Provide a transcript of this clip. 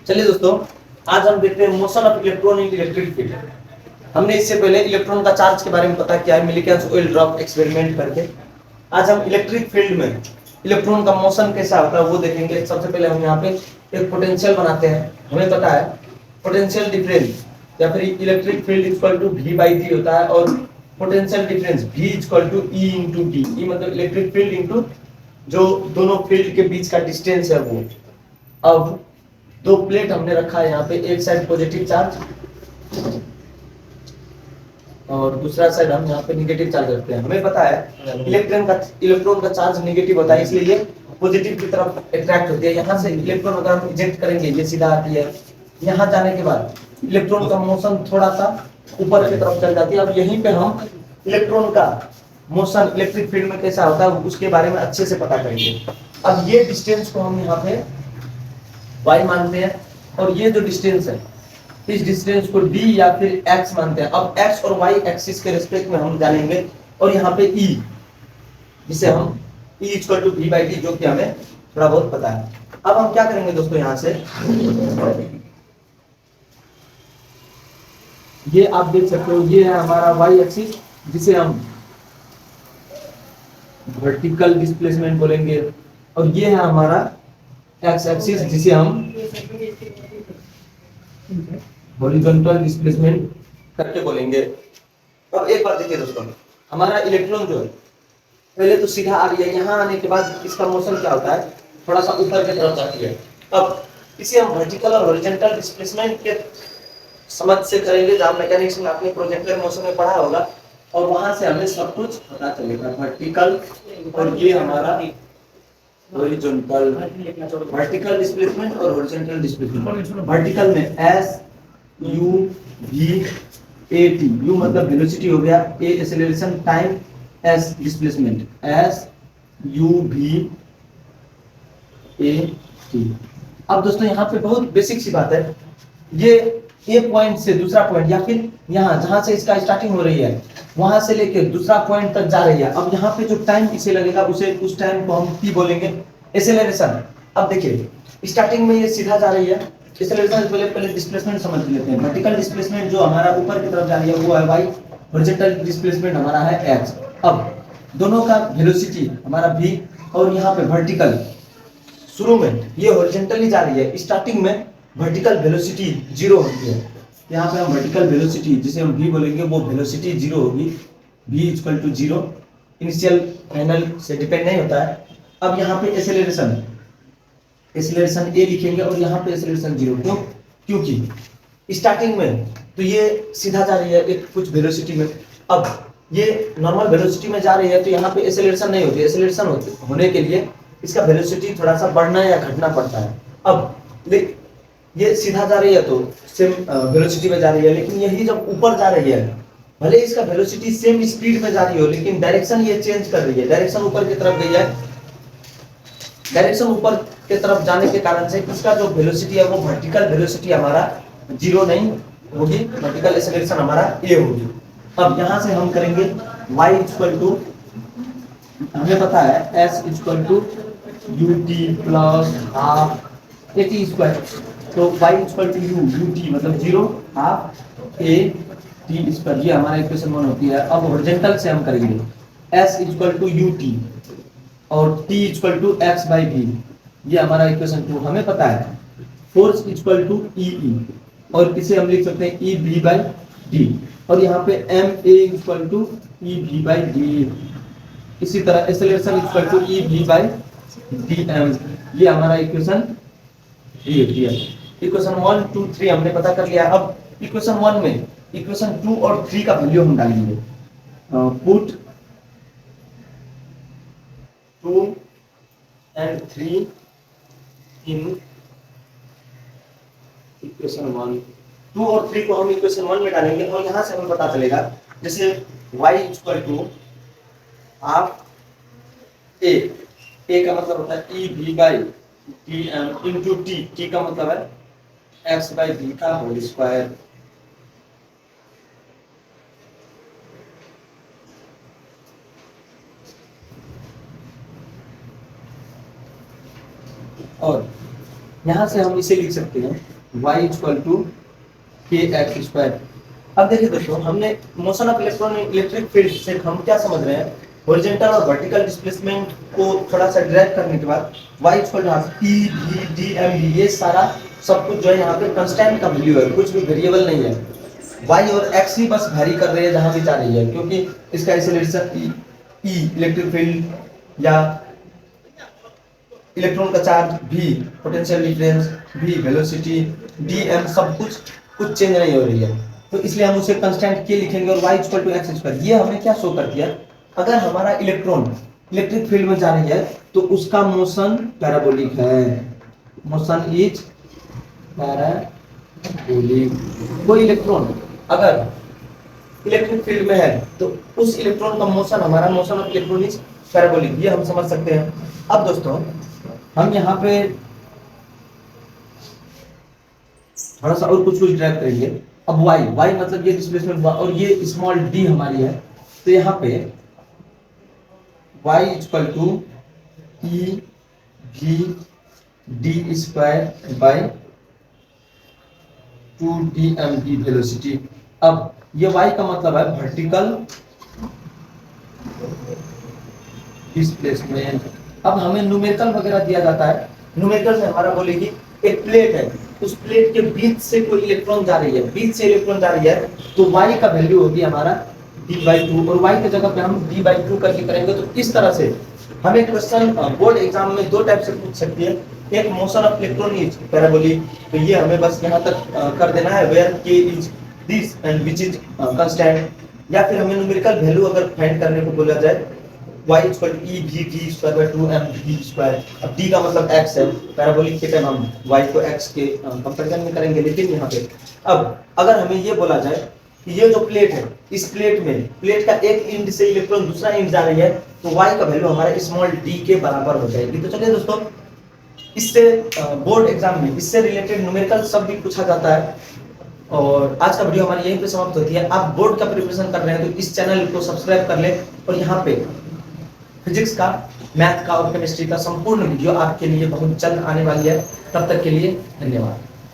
चलिए दोस्तों, आज हम देखते हैं motion of electron in electric field. हमने इससे पहले इलेक्ट्रॉन का चार्ज के बारे में पता किया है मिलीकेन्स ऑयल ड्रॉप एक्सपेरिमेंट करके। आज हम इलेक्ट्रिक फील्ड में इलेक्ट्रॉन का मोशन कैसा होता है वो देखेंगे। सबसे पहले हम यहाँ पे एक पोटेंशियल बनाते हैं। हमें पता है पोटेंशियल डिफरेंस या फिर electric field equal to V/T होता है, और potential difference V equal to E into T. E मतलब इलेक्ट्रिक फील्ड इंटू जो दोनों फील्ड के बीच का डिस्टेंस है वो। अब दो प्लेट हमने रखा है यहाँ पे, एक साइड पॉजिटिव चार्ज और दूसरा साइड हम यहाँ पे नेगेटिव चार्ज रखते हैं। हमें पता है इलेक्ट्रॉन का चार्ज नेगेटिव होता है, इसलिए ये पॉजिटिव की तरफ अट्रैक्ट होती है। यहाँ से इलेक्ट्रॉन अगर हम इजेक्ट करेंगे ये सीधा आती है, यहाँ जाने के बाद इलेक्ट्रॉन का मोशन थोड़ा सा ऊपर की तरफ चल जाती है। अब यहीं पे हम इलेक्ट्रॉन का मोशन इलेक्ट्रिक फील्ड में कैसा होता है उसके बारे में अच्छे से पता करेंगे। अब ये डिस्टेंस को हम यहाँ पे y मानते हैं, और ये जो डिस्टेंस है इस डिस्टेंस को d या फिर x मानते हैं। अब x और y एक्सिस के रिस्पेक्ट में हम जानेंगे, और यहाँ पे E जिसे हम E इक्वल टू V/T जो कि हमें थोड़ा बहुत पता है। अब हम क्या करेंगे दोस्तों, यहाँ से ये आप देख सकते हो, ये है हमारा y एक्सिस जिसे हम वर्टिकल डिस्प्लेसमेंट बोलेंगे, और ये है हमारा एक्स एक्सिस जिसे हम हॉरिजॉन्टल डिस्प्लेसमेंट करके बोलेंगे। अब एक बात देखिए दोस्तों, हमारा इलेक्ट्रॉन जो है पहले तो सीधा आ रही है, यहाँ आने के बाद इसका मोशन क्या होता है थोड़ा सा ऊपर की तरफ जाती है। अब इसे हम वर्टिकल और हॉरिजॉन्टल डिस्प्लेसमेंट के समझ से करेंगे, जहाँ मैकेनिक्स में आपने प्रोजेक्टिव मोशन में पढ़ा होगा, और वहां से हमें सब कुछ पता चलेगा। वर्टिकल और ये हमारा हॉरिजॉन्टल, वर्टिकल डिस्प्लेसमेंट और हॉरिजॉन्टल डिस्प्लेसमेंट। वर्टिकल में SUV/AT, U मतलब वेलोसिटी हो गया, A acceleration, time, S displacement, SUV/AT। अब दोस्तों यहाँ पे बहुत बेसिक सी बात है, ये A पॉइंट से दूसरा पॉइंट या फिर यहाँ जहां से इसका स्टार्टिंग हो रही है वहां से लेके दूसरा पॉइंट तक जा रही है। अब यहाँ पे जो टाइम इसे लगेगा उसे उस टाइम को हम T बोलेंगे। एक्सेलरेशन, अब देखिए स्टार्टिंग में ये सीधा जा रही है, एक्सेलरेशन पहले डिस्प्लेसमेंट समझ लेते हैं। वर्टिकल डिस्प्लेसमेंट जो हमारा ऊपर की तरफ जा रही है वो है y, हॉरिजॉन्टल डिस्प्लेसमेंट हमारा है x। अब दोनों का वेलोसिटी हमारा v, और यहाँ पे वर्टिकल शुरू में ये हॉरिजॉन्टली जा रही है, स्टार्टिंग में वर्टिकल वेलोसिटी 0 होती है। यहाँ पे हम वर्टिकल वेलोसिटी जिसे हम v बोलेंगे वो वेलोसिटी 0 होगी, v equal to 0, initial final से डिपेंड नहीं होता है। अब यहाँ पे एक्सेलरेशन a लिखेंगे और यहाँ पे एक्सेलरेशन 0, क्यों? क्योंकि स्टार्टिंग में तो ये सीधा जा रही है एक कुछ वेलोसिटी में, अब ये नॉर्मल वेलोसिटी में जा रही है तो यहाँ पे एक्सेलरेशन नहीं होती। एक्सेलरेशन होने के लिए इसका वेलोसिटी थोड़ा सा बढ़ना या घटना पड़ता है। अब ये सीधा जा रही है तो सेम वेलोसिटी में जा रही है, लेकिन यही जब ऊपर जा रही है भले इसका वेलोसिटी सेम स्पीड में जा रही हो, लेकिन डायरेक्शन ये चेंज कर रही है, डायरेक्शन ऊपर की तरफ गई है। डायरेक्शन ऊपर की तरफ जाने के कारण से इसका जो वेलोसिटी है वो वर्टिकल वेलोसिटी हमारा 0 नहीं होगी, वर्टिकल एक्सेलरेशन हमारा a होगी। अब यहाँ से हम करेंगे y इक्वल टू, हमें पता है s equal to ut plus half at square, तो y इक्वल टू ut मतलब 0 हाफ a t स्क्वायर, ये हमारा इक्वेशन 1 होती है। अब हॉरिजॉन्टल से हम करेंगे s इक्वल टू ut और t इक्वल टू x/v, ये हमारा इक्वेशन 2। हमें पता है फोर्स इक्वल टू E, और इसे हम लिख सकते हैं EV/d, और यहाँ पे ma इक्वल टू EV/d। इसी तरह एक्सेलरेशन इक्वल टू EV/dm, ये हमारा इक्वेशन 3 होती है। इक्वेशन 1, 2, 3 हमने पता कर लिया। अब इक्वेशन 1 में इक्वेशन 2 और 3 का वैल्यू हम डालेंगे। Put 2 and 3 in equation 1। 2 और 3 को हम इक्वेशन 1 में डालेंगे, और यहाँ से हमें पता चलेगा जैसे y equal to half a का मतलब होता है EV/dm इंटू t का मतलब है x/v का होल स्क्वायर। और यहाँ से हम इसे लिख सकते हैं y इक्वल टू के एक्स स्क्वायर। अब देखिए दोस्तों, हमने motion of electron in electric field से हम क्या समझ रहे हैं, हॉरिजॉन्टल और वर्टिकल डिस्प्लेसमेंट को थोड़ा सा ड्रैग करने के बाद y equal to p v d m v, ये सारा सब कुछ जो है यहाँ पे कांस्टेंट का वैल्यू है, कुछ भी वेरिएबल नहीं है। y और x ही बस वैरी कर रही है जहां भी जा रही है, क्योंकि इसका एक्सेलरेशन e इलेक्ट्रिक फील्ड या इलेक्ट्रॉन का charge v, potential difference v, velocity dm, सब कुछ चेंज नहीं हो रही है, तो इसलिए हम उसे कांस्टेंट k लिखेंगे और y equal to x square. ये हमें क्या शो कर दिया, अगर हमारा इलेक्ट्रॉन इलेक्ट्रिक फील्ड में जा रही है तो उसका मोशन पैराबोलिक है, मोशन इज पैराबोलिक। कोई इलेक्ट्रॉन अगर इलेक्ट्रिक फील्ड में है तो उस इलेक्ट्रॉन का मोशन, हमारा motion of electron is parabolic, ये हम समझ सकते हैं। अब दोस्तों हम यहाँ पे थोड़ा सा और कुछ ड्राइव करेंगे। अब y मतलब ये डिस्प्लेसमेंट और ये स्मॉल d हमारी है, तो यहाँ पे y equal to e v d square by 2dmv velocity. अब ये y का मतलब है वर्टिकल डिस्प्लेसमेंट। अब हमें न्यूमेरिकल वगैरह दिया जाता है, न्यूमेरिकल में हमारा बोलेगी एक प्लेट है, उस प्लेट के बीच से कोई इलेक्ट्रॉन जा रही है, बीच से इलेक्ट्रॉन जा रही है, तो y का वैल्यू होगी हमारा d/2 और y की जगह पे हम d/2 करके करेंगे। तो इस तरह से हमें क्वेश्चन बोर्ड एग्जाम में दो टाइप से पूछ सकती है, एक motion of electron is parabolic, तो ये हमें बस यहाँ तक कर देना है, where k is this and which is constant, या फिर हमें न्यूमेरिकल वैल्यू अगर फाइंड करने को बोला जाए y equal to e v d square by 2mv square. अब d का मतलब x है, पैराबोलिक के टाइम हम y को x के कंपैरिजन में करेंगे, लेकिन यहाँ पे अब अगर हमें ये बोला जाए कि ये जो प्लेट है, इस प्लेट में प्लेट का एक एंड से इलेक्ट्रॉन दूसरा एंड जा रही है, तो y का वैल्यू हमारा स्मॉल d के बराबर हो जाएगी। तो चलिए दोस्तों, इससे बोर्ड एग्जाम में इससे रिलेटेड न्यूमेरिकल सब भी पूछा जाता है। और आज का वीडियो हमारी यहीं पे समाप्त होती है। आप बोर्ड का प्रिपरेशन कर रहे हैं तो इस चैनल को सब्सक्राइब कर लें, और यहाँ पे फिजिक्स का, मैथ का और केमिस्ट्री का संपूर्ण वीडियो आपके लिए बहुत जल्द आने वाली है। तब तक के लिए धन्यवाद।